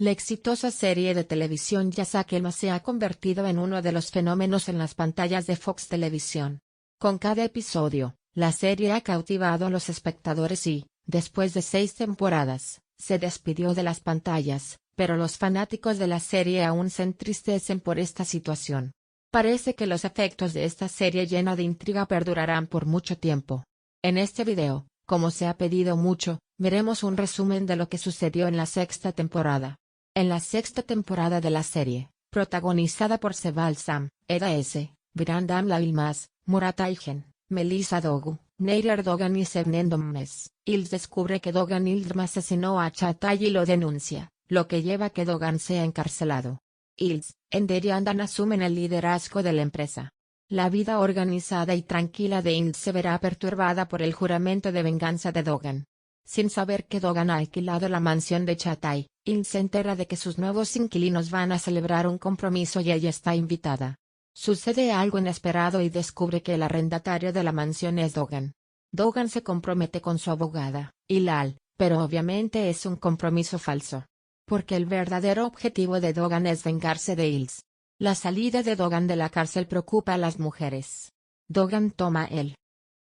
La exitosa serie de televisión Yasakelma se ha convertido en uno de los fenómenos en las pantallas de Fox Televisión. Con cada episodio, la serie ha cautivado a los espectadores y, después de 6 temporadas, se despidió de las pantallas, pero los fanáticos de la serie aún se entristecen por esta situación. Parece que los efectos de esta serie llena de intriga perdurarán por mucho tiempo. En este video, como se ha pedido mucho, veremos un resumen de lo que sucedió en la 6ª temporada. En la 6ª temporada de la serie, protagonizada por Sebal Sam, Eda S., Brandam Yılmaz, Murat Aygen, Melissa Dogu, Neir Erdogan y Şebnem Domes, Yıldız descubre que Doğan Yıldırım asesinó a Çağatay y lo denuncia, lo que lleva a que Doğan sea encarcelado. Yıldız, Ender y Handan asumen el liderazgo de la empresa. La vida organizada y tranquila de Yıldız se verá perturbada por el juramento de venganza de Doğan. Sin saber que Doğan ha alquilado la mansión de Çağatay, Yıldız se entera de que sus nuevos inquilinos van a celebrar un compromiso y ella está invitada. Sucede algo inesperado y descubre que el arrendatario de la mansión es Doğan. Doğan se compromete con su abogada, Hilal, pero obviamente es un compromiso falso. Porque el verdadero objetivo de Doğan es vengarse de Yıldız. La salida de Doğan de la cárcel preocupa a las mujeres. Doğan toma el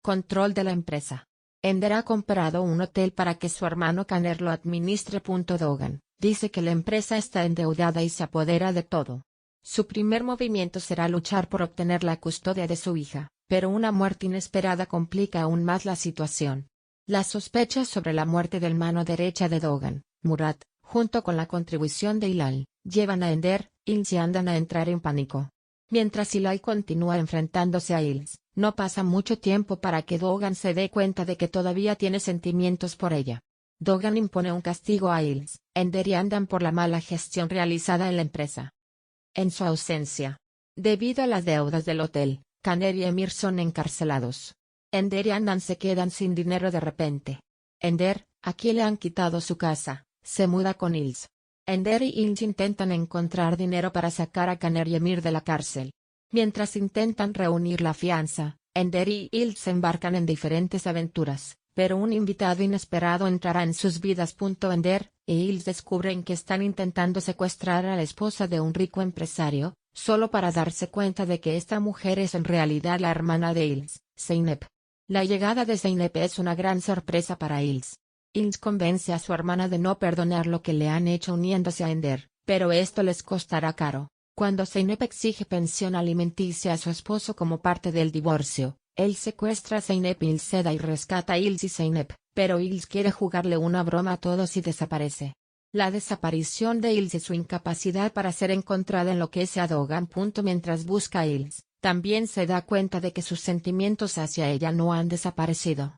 control de la empresa. Ender ha comprado un hotel para que su hermano Caner lo administre. Doğan dice que la empresa está endeudada y se apodera de todo. Su primer movimiento será luchar por obtener la custodia de su hija, pero una muerte inesperada complica aún más la situación. Las sospechas sobre la muerte del mano derecha de Doğan, Murat, junto con la contribución de Hilal, llevan a Ender, Yıldız y Handan a entrar en pánico. Mientras Hilal continúa enfrentándose a Yıldız, no pasa mucho tiempo para que Doğan se dé cuenta de que todavía tiene sentimientos por ella. Doğan impone un castigo a Yıldız, Ender y Handan por la mala gestión realizada en la empresa. En su ausencia, debido a las deudas del hotel, Caner y Emir son encarcelados. Ender y Handan se quedan sin dinero de repente. Ender, a quien le han quitado su casa, se muda con Yıldız. Ender y Yıldız intentan encontrar dinero para sacar a Caner y Emir de la cárcel. Mientras intentan reunir la fianza, Ender y Yıldız se embarcan en diferentes aventuras, pero un invitado inesperado entrará en sus vidas. Ender y Yıldız descubren que están intentando secuestrar a la esposa de un rico empresario, solo para darse cuenta de que esta mujer es en realidad la hermana de Yıldız, Zeynep. La llegada de Zeynep es una gran sorpresa para Yıldız. Yıldız convence a su hermana de no perdonar lo que le han hecho uniéndose a Ender, pero esto les costará caro. Cuando Zeynep exige pensión alimenticia a su esposo como parte del divorcio, él secuestra a Zeynep. Yıldız se da y rescata a Yıldız y Zeynep, pero Yıldız quiere jugarle una broma a todos y desaparece. La desaparición de Yıldız y su incapacidad para ser encontrada enloquece a Doğan. Mientras busca a Yıldız, también se da cuenta de que sus sentimientos hacia ella no han desaparecido.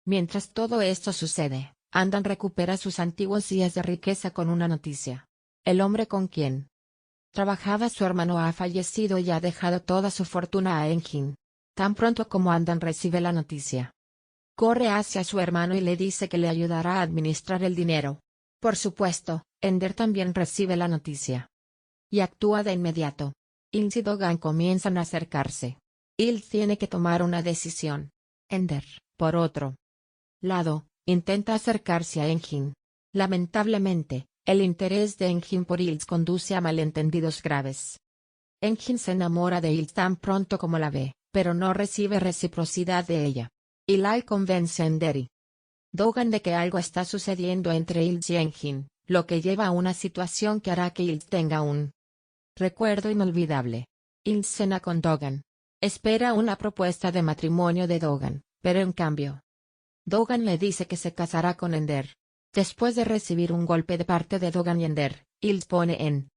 Mientras todo esto sucede, Handan recupera sus antiguos días de riqueza con una noticia. El hombre con quien trabajaba su hermano ha fallecido y ha dejado toda su fortuna a Engin. Tan pronto como Handan recibe la noticia, corre hacia su hermano y le dice que le ayudará a administrar el dinero. Por supuesto, Ender también recibe la noticia y actúa de inmediato. Yıldız y Doğan comienzan a acercarse. Yıldız tiene que tomar una decisión. Ender, por otro lado, intenta acercarse a Engin. Lamentablemente, el interés de Engin por Yıldız conduce a malentendidos graves. Engin se enamora de Yıldız tan pronto como la ve, pero no recibe reciprocidad de ella. Hilal convence a Ender y Doğan de que algo está sucediendo entre Yıldız y Engin, lo que lleva a una situación que hará que Yıldız tenga un recuerdo inolvidable. Yıldız cena con Doğan. Espera una propuesta de matrimonio de Doğan, pero en cambio, Doğan le dice que se casará con Ender. Después de recibir un golpe de parte de Doğan y Ender, Yıldız pone en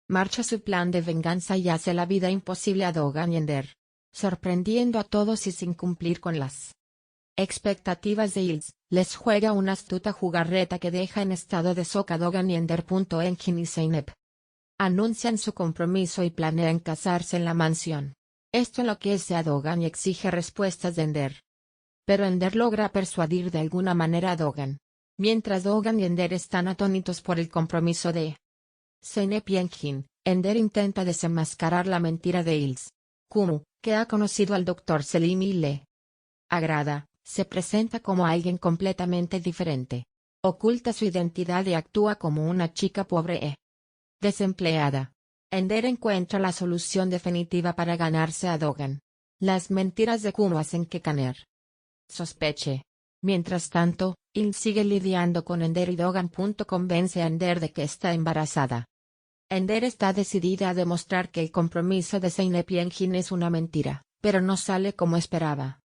marcha su plan de venganza y hace la vida imposible a Doğan y Ender, sorprendiendo a todos y sin cumplir con las expectativas de Yıldız, les juega una astuta jugarreta que deja en estado de shock a Doğan y Ender. Engin y Zeynep anuncian su compromiso y planean casarse en la mansión. Esto enloquece a Doğan y exige respuestas de Ender. Pero Ender logra persuadir de alguna manera a Doğan. Mientras Doğan y Ender están atónitos por el compromiso de Zeynep y Engin, Ender intenta desenmascarar la mentira de Yıldız. Kumu, que ha conocido al Dr. Selim y le agrada, se presenta como alguien completamente diferente. Oculta su identidad y actúa como una chica pobre e desempleada. Ender encuentra la solución definitiva para ganarse a Dogan. Las mentiras de Kuno hacen que Kanner sospeche. Mientras tanto, Il sigue lidiando con Ender y Dogan. Convence a Ender de que está embarazada. Ender está decidida a demostrar que el compromiso de Zeynep y Engin es una mentira, pero no sale como esperaba.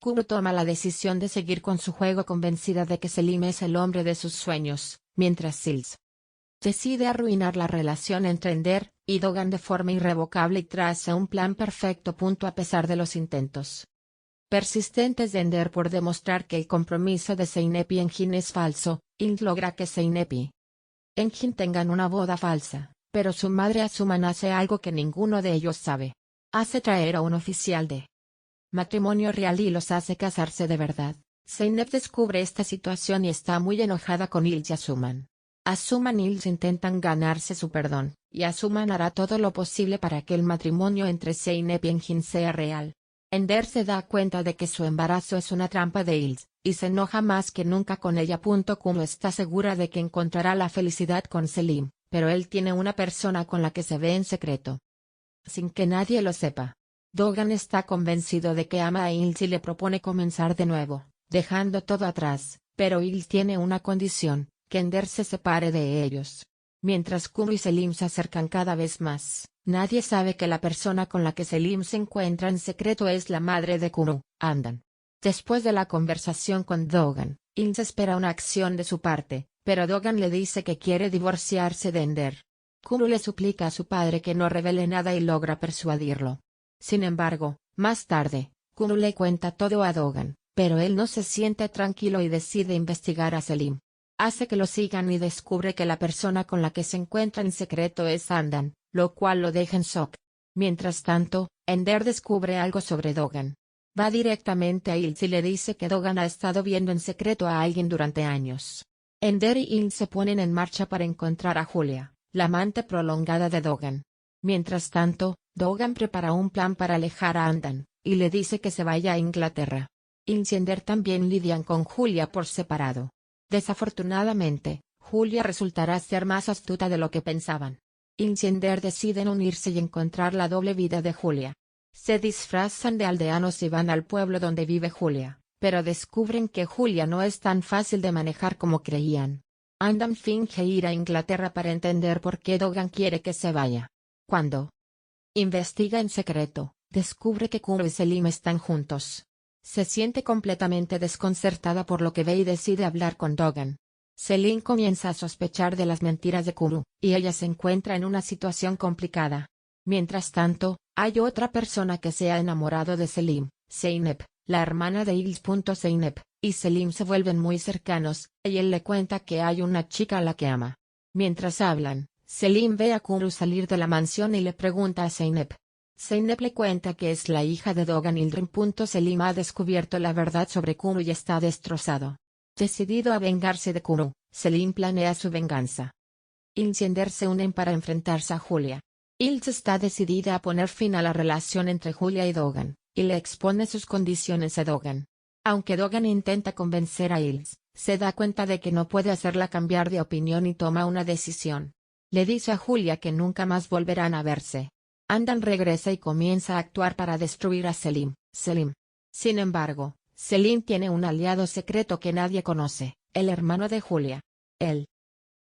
Kuno toma la decisión de seguir con su juego convencida de que Selim es el hombre de sus sueños, mientras Sils decide arruinar la relación entre Ender y Dogan de forma irrevocable y traza un plan perfecto. A pesar de los intentos persistentes de Ender por demostrar que el compromiso de Zeynep y Engin es falso, Hind logra que Zeynep y Engin tengan una boda falsa, pero su madre Asuman hace algo que ninguno de ellos sabe. Hace traer a un oficial de matrimonio real y los hace casarse de verdad. Zeynep descubre esta situación y está muy enojada con Hild y Asuman. Asuman y Hild intentan ganarse su perdón, y Asuman hará todo lo posible para que el matrimonio entre Zeynep y Engin sea real. Ender se da cuenta de que su embarazo es una trampa de Hild, y se enoja más que nunca con ella. Kuno está segura de que encontrará la felicidad con Selim, pero él tiene una persona con la que se ve en secreto, sin que nadie lo sepa. Dogan está convencido de que ama a Hild y le propone comenzar de nuevo, dejando todo atrás, pero Hild tiene una condición, que Ender se separe de ellos. Mientras Kuno y Selim se acercan cada vez más, nadie sabe que la persona con la que Selim se encuentra en secreto es la madre de Kuno, Andan. Después de la conversación con Dogan, Hild espera una acción de su parte, pero Dogan le dice que quiere divorciarse de Ender. Kuno le suplica a su padre que no revele nada y logra persuadirlo. Sin embargo, más tarde, Kuno le cuenta todo a Dogan, pero él no se siente tranquilo y decide investigar a Selim. Hace que lo sigan y descubre que la persona con la que se encuentra en secreto es Andan, lo cual lo deja en shock. Mientras tanto, Ender descubre algo sobre Dogan. Va directamente a Hild y le dice que Dogan ha estado viendo en secreto a alguien durante años. Ender y Hild se ponen en marcha para encontrar a Julia, la amante prolongada de Dogan. Mientras tanto, Dogan prepara un plan para alejar a Andan, y le dice que se vaya a Inglaterra. Hild y Ender también lidian con Julia por separado. Desafortunadamente, Julia resultará ser más astuta de lo que pensaban. Hild y Ender deciden unirse y encontrar la doble vida de Julia. Se disfrazan de aldeanos y van al pueblo donde vive Julia, pero descubren que Julia no es tan fácil de manejar como creían. Andan finge ir a Inglaterra para entender por qué Dogan quiere que se vaya. Cuando investiga en secreto, descubre que Kuno y Selim están juntos. Se siente completamente desconcertada por lo que ve y decide hablar con Dogan. Selim comienza a sospechar de las mentiras de Kuno, y ella se encuentra en una situación complicada. Mientras tanto, hay otra persona que se ha enamorado de Selim, Zeynep, la hermana de Hild. Zeynep y Selim se vuelven muy cercanos, y él le cuenta que hay una chica a la que ama. Mientras hablan, Selim ve a Kuno salir de la mansión y le pregunta a Zeynep. Zeynep le cuenta que es la hija de Dogan Ildrim. Selim ha descubierto la verdad sobre Kuno y está destrozado. Decidido a vengarse de Kuno, Selim planea su venganza. Hild y Ender se unen para enfrentarse a Julia. Hild está decidida a poner fin a la relación entre Julia y Dogan, y le expone sus condiciones a Dogan. Aunque Dogan intenta convencer a Hild, se da cuenta de que no puede hacerla cambiar de opinión y toma una decisión. Le dice a Julia que nunca más volverán a verse. Andan regresa y comienza a actuar para destruir a Selim. Sin embargo, Selim tiene un aliado secreto que nadie conoce, el hermano de Julia. El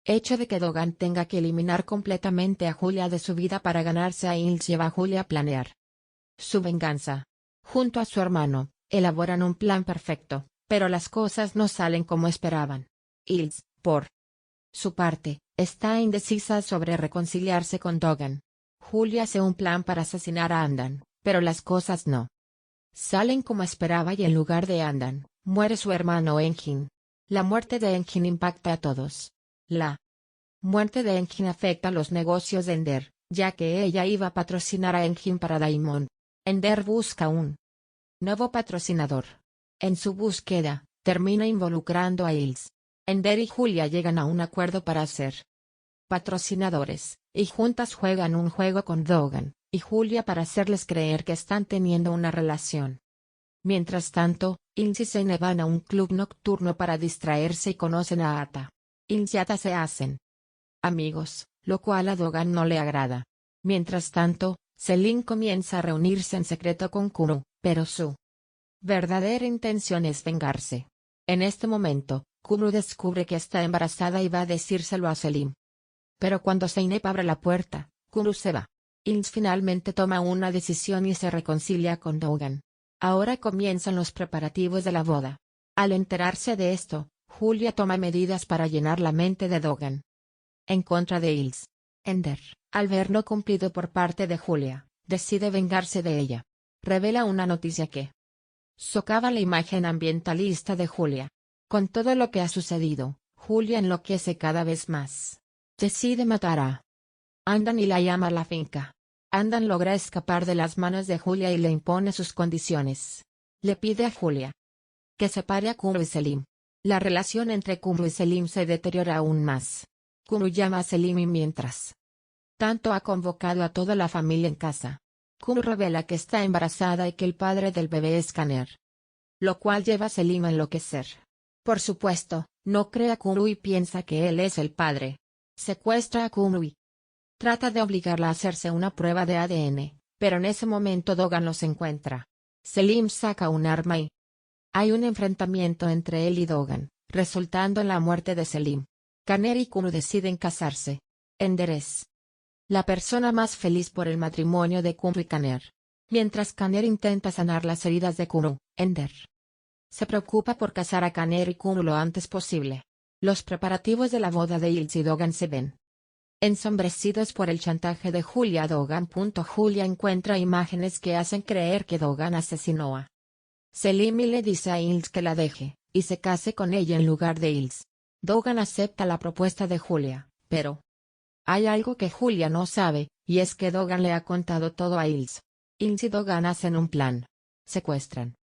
hecho de que Dogan tenga que eliminar completamente a Julia de su vida para ganarse a Hild lleva a Julia a planear su venganza. Junto a su hermano, elaboran un plan perfecto, pero las cosas no salen como esperaban. Hild, por su parte, está indecisa sobre reconciliarse con Dogan. Julia hace un plan para asesinar a Andan, pero las cosas no salen como esperaba y en lugar de Andan, muere su hermano Engin. La muerte de Engin impacta a todos. La muerte de Engin afecta los negocios de Ender, ya que ella iba a patrocinar a Engin para Diamond. Ender busca un nuevo patrocinador. En su búsqueda, termina involucrando a Hild. Ender y Julia llegan a un acuerdo para ser patrocinadores, y juntas juegan un juego con Dogan y Julia para hacerles creer que están teniendo una relación. Mientras tanto, Ilse y Zeynep van a un club nocturno para distraerse y conocen a Ata. Ilse y Ata se hacen amigos, lo cual a Dogan no le agrada. Mientras tanto, Selim comienza a reunirse en secreto con Kuru, pero su verdadera intención es vengarse. En este momento, Kuru descubre que está embarazada y va a decírselo a Selim. Pero cuando Zeynep abre la puerta, Kuru se va. Ilse finalmente toma una decisión y se reconcilia con Dogan. Ahora comienzan los preparativos de la boda. Al enterarse de esto, Julia toma medidas para llenar la mente de Dogan en contra de Ilse. Ender, al ver lo cumplido por parte de Julia, decide vengarse de ella. Revela una noticia que socava la imagen ambientalista de Julia. Con todo lo que ha sucedido, Julia enloquece cada vez más. Decide matar a Andan y la llama a la finca. Andan logra escapar de las manos de Julia y le impone sus condiciones. Le pide a Julia que separe a Kuru y Selim. La relación entre Kuru y Selim se deteriora aún más. Kuru llama a Selim y mientras tanto ha convocado a toda la familia en casa. Kuru revela que está embarazada y que el padre del bebé es Kaner, lo cual lleva a Selim a enloquecer. Por supuesto, no cree a Kuru y piensa que él es el padre. Secuestra a Kuru y trata de obligarla a hacerse una prueba de ADN, pero en ese momento Dogan los encuentra. Selim saca un arma y hay un enfrentamiento entre él y Dogan, resultando en la muerte de Selim. Kaner y Kuru deciden casarse. Ender es la persona más feliz por el matrimonio de Kuru y Kaner. Mientras Kaner intenta sanar las heridas de Kuru, Ender se preocupa por casar a Kaner y Kuru lo antes posible. Los preparativos de la boda de Ilse y Dogan se ven ensombrecidos por el chantaje de Julia a Dogan. Julia encuentra imágenes que hacen creer que Dogan asesinó a Selim y le dice a Ilse que la deje, y se case con ella en lugar de Ilse. Dogan acepta la propuesta de Julia, pero hay algo que Julia no sabe, y es que Dogan le ha contado todo a Ilse. Ilse y Dogan hacen un plan. Secuestran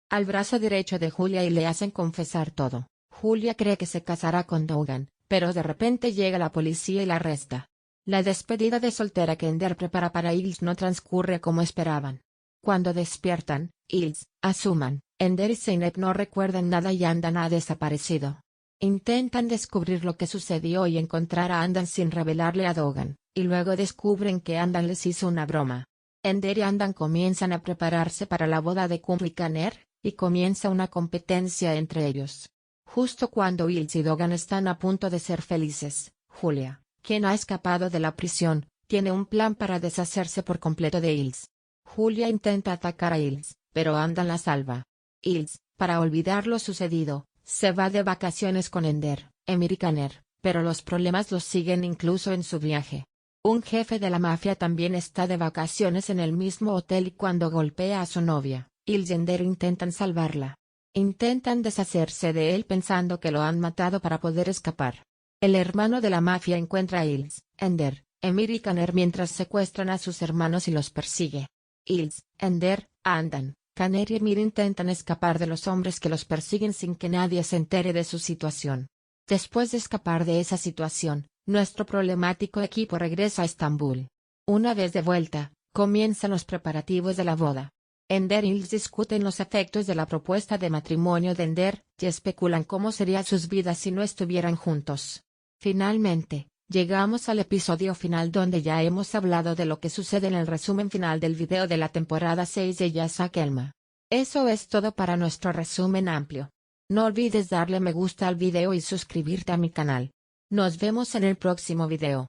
al brazo derecho de Julia y le hacen confesar todo. Julia cree que se casará con Dogan, pero de repente llega la policía y la arresta. La despedida de soltera que Ender prepara para Ilse no transcurre como esperaban. Cuando despiertan, Ilse, asuman, Ender y Zeynep no recuerdan nada y Andan ha desaparecido. Intentan descubrir lo que sucedió y encontrar a Andan sin revelarle a Dogan, y luego descubren que Andan les hizo una broma. Ender y Andan comienzan a prepararse para la boda de Kuru y Kaner, y comienza una competencia entre ellos. Justo cuando Ilse y Dogan están a punto de ser felices, Julia, quien ha escapado de la prisión, tiene un plan para deshacerse por completo de Ilse. Julia intenta atacar a Ilse, pero Andan la salva. Ilse, para olvidar lo sucedido, se va de vacaciones con Ender, Emir y Kaner, pero los problemas los siguen incluso en su viaje. Un jefe de la mafia también está de vacaciones en el mismo hotel y cuando golpea a su novia, Ilse y Ender intentan salvarla. Intentan deshacerse de él pensando que lo han matado para poder escapar. El hermano de la mafia encuentra a Ilse, Ender, Emir y Kaner mientras secuestran a sus hermanos y los persigue. Ilse, Ender, Andan, Kaner y Emir intentan escapar de los hombres que los persiguen sin que nadie se entere de su situación. Después de escapar de esa situación, nuestro problemático equipo regresa a Estambul. Una vez de vuelta, comienzan los preparativos de la boda. Ender y Ilse discuten los efectos de la propuesta de matrimonio de Ender, y especulan cómo serían sus vidas si no estuvieran juntos. Finalmente, llegamos al episodio final donde ya hemos hablado de lo que sucede en el resumen final del video de la temporada 6 de Ya Sa Kelma. Eso es todo para nuestro resumen amplio. No olvides darle me gusta al video y suscribirte a mi canal. Nos vemos en el próximo video.